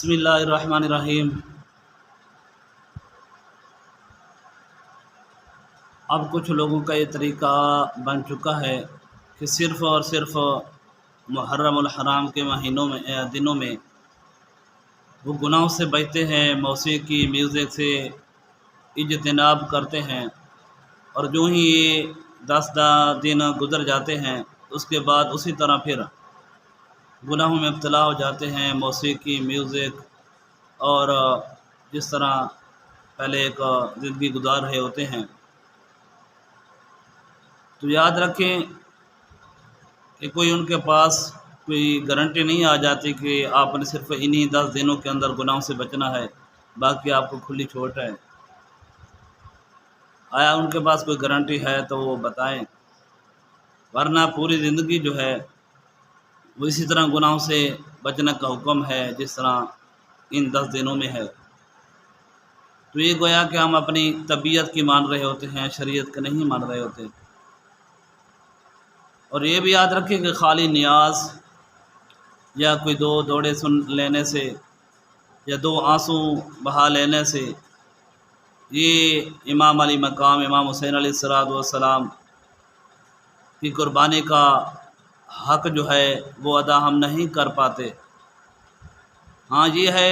بسم اللہ الرحمن الرحیم۔ اب کچھ لوگوں کا یہ طریقہ بن چکا ہے کہ صرف اور صرف محرم الحرام کے مہینوں میں دنوں میں وہ گناہوں سے بچتے ہیں، موسیقی میوزک سے اجتناب کرتے ہیں، اور جو ہی یہ 10 دن گزر جاتے ہیں اس کے بعد اسی طرح پھر گناہوں میں مبتلا ہو جاتے ہیں، موسیقی میوزک اور جس طرح پہلے ایک زندگی گزار رہے ہوتے ہیں۔ تو یاد رکھیں کہ کوئی ان کے پاس کوئی گارنٹی نہیں آ جاتی کہ آپ نے صرف انہی 10 دنوں کے اندر گناہوں سے بچنا ہے، باقی آپ کو کھلی چھوٹ ہے۔ آیا ان کے پاس کوئی گارنٹی ہے تو وہ بتائیں، ورنہ پوری زندگی جو ہے وہ اسی طرح گناہوں سے بچنے کا حکم ہے جس طرح ان 10 دنوں میں ہے۔ تو یہ گویا کہ ہم اپنی طبیعت کی مان رہے ہوتے ہیں، شریعت کے نہیں مان رہے ہوتے۔ اور یہ بھی یاد رکھیں کہ خالی نیاز یا کوئی دو دوڑے سن لینے سے یا 2 آنسو بہا لینے سے یہ امام علی مقام امام حسین علیہ السلام کی قربانی کا حق جو ہے وہ ادا ہم نہیں کر پاتے۔ ہاں یہ ہے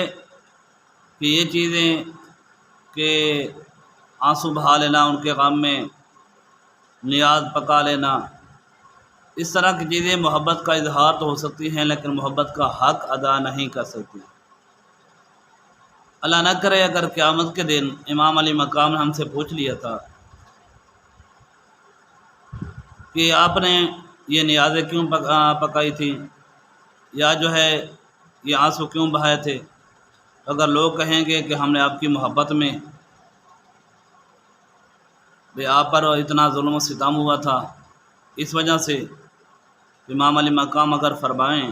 کہ یہ چیزیں کہ آنسو بہا لینا ان کے غم میں، نیاز پکا لینا، اس طرح کی چیزیں محبت کا اظہار تو ہو سکتی ہیں لیکن محبت کا حق ادا نہیں کر سکتی۔ اللہ نہ کرے اگر قیامت کے دن امام علی مقام نے ہم سے پوچھ لیا تھا کہ آپ نے یہ نیازیں کیوں پکائی تھیں یا جو ہے یہ آنسو کیوں بہائے تھے، اگر لوگ کہیں گے کہ ہم نے آپ کی محبت میں آپ پر اتنا ظلم و ستم ہوا تھا، اس وجہ سے امام علی مقام اگر فرمائیں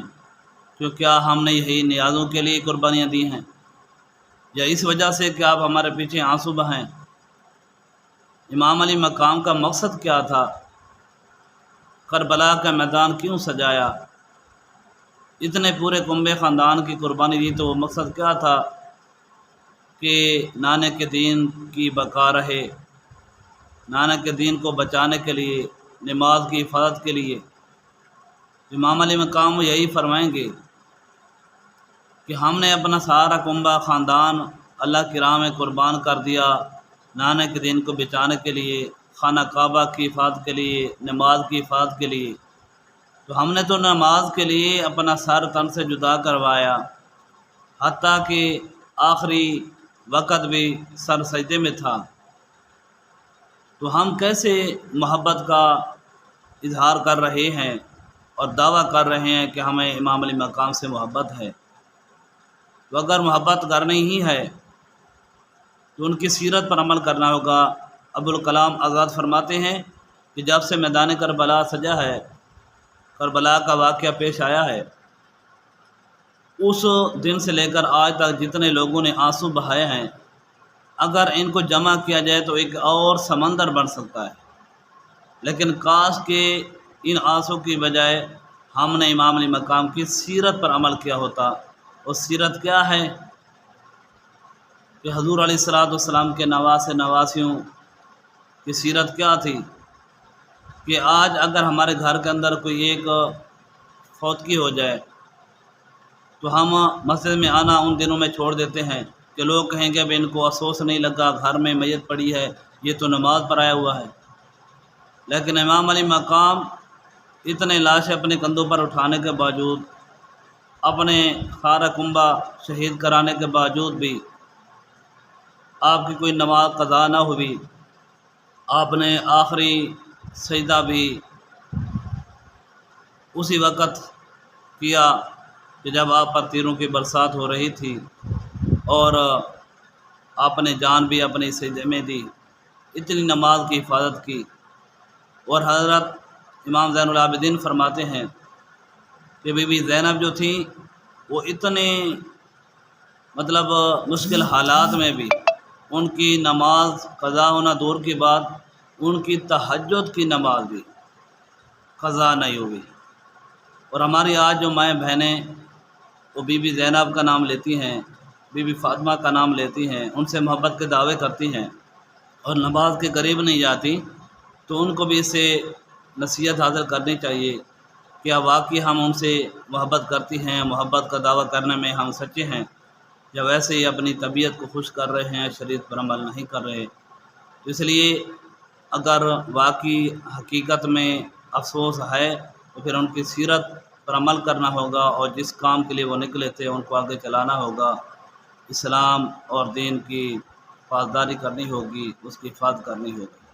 کہ کیا ہم نے یہی نیازوں کے لیے قربانیاں دی ہیں یا اس وجہ سے کہ آپ ہمارے پیچھے آنسو بہائیں؟ امام علی مقام کا مقصد کیا تھا؟ کربلا کا میدان کیوں سجایا؟ اتنے پورے کنبے خاندان کی قربانی دی تو وہ مقصد کیا تھا کہ نانے کے دین کی بقا رہے، نانے کے دین کو بچانے کے لیے، نماز کی حفاظت کے لیے۔ امام علی مقام یہی فرمائیں گے کہ ہم نے اپنا سارا کنبہ خاندان اللہ کی راہ میں قربان کر دیا، نانے کے دین کو بچانے کے لیے، خانہ کعبہ کی حفاظت کے لیے، نماز کی حفاظت کے لیے۔ تو ہم نے تو نماز کے لیے اپنا سر تن سے جدا کروایا، حتیٰ کہ آخری وقت بھی سر سجدے میں تھا۔ تو ہم کیسے محبت کا اظہار کر رہے ہیں اور دعویٰ کر رہے ہیں کہ ہمیں امام علی مقام سے محبت ہے؟ تو اگر محبت کرنی ہی ہے تو ان کی سیرت پر عمل کرنا ہوگا۔ ابوالکلام آزاد فرماتے ہیں کہ جب سے میدان کربلا سجا ہے، کربلا کا واقعہ پیش آیا ہے، اس دن سے لے کر آج تک جتنے لوگوں نے آنسو بہائے ہیں، اگر ان کو جمع کیا جائے تو ایک اور سمندر بن سکتا ہے۔ لیکن کاش کہ ان آنسو کی بجائے ہم نے امام علی مقام کی سیرت پر عمل کیا ہوتا۔ اور سیرت کیا ہے کہ حضور علیہ السلام کے نواسیوں کی سیرت کیا تھی کہ آج اگر ہمارے گھر کے اندر کوئی ایک فوتگی ہو جائے تو ہم مسجد میں آنا ان دنوں میں چھوڑ دیتے ہیں کہ لوگ کہیں گے اب ان کو افسوس نہیں لگا، گھر میں میت پڑی ہے، یہ تو نماز پر آیا ہوا ہے۔ لیکن امام علی مقام اتنے لاشیں اپنے کندھوں پر اٹھانے کے باوجود، اپنے خارہ کنبہ شہید کرانے کے باوجود بھی آپ کی کوئی نماز قضا نہ ہوئی، آپ نے آخری سجدہ بھی اسی وقت کیا کہ جب آپ پر تیروں کی برسات ہو رہی تھی، اور آپ نے جان بھی اپنی سجدے میں دی، اتنی نماز کی حفاظت کی۔ اور حضرت امام زین العابدین فرماتے ہیں کہ بی بی زینب جو تھیں وہ اتنے مشکل حالات میں بھی ان کی نماز قضا ہونا دور کی بات، ان کی تہجد کی نماز بھی قضا نہیں ہوئی۔ اور ہماری آج جو مائیں بہنیں وہ بی بی زینب کا نام لیتی ہیں، بی بی فاطمہ کا نام لیتی ہیں، ان سے محبت کے دعوے کرتی ہیں اور نماز کے قریب نہیں جاتی، تو ان کو بھی اس سے نصیحت حاصل کرنی چاہیے کیا واقعی ہم ان سے محبت کرتی ہیں، محبت کا دعویٰ کرنے میں ہم سچے ہیں، یا ویسے ہی اپنی طبیعت کو خوش کر رہے ہیں، شریعت پر عمل نہیں کر رہے۔ تو اس لیے اگر واقعی حقیقت میں افسوس ہے تو پھر ان کی سیرت پر عمل کرنا ہوگا، اور جس کام کے لیے وہ نکلے تھے ان کو آگے چلانا ہوگا، اسلام اور دین کی پاسداری کرنی ہوگی، اس کی حفاظت کرنی ہوگی۔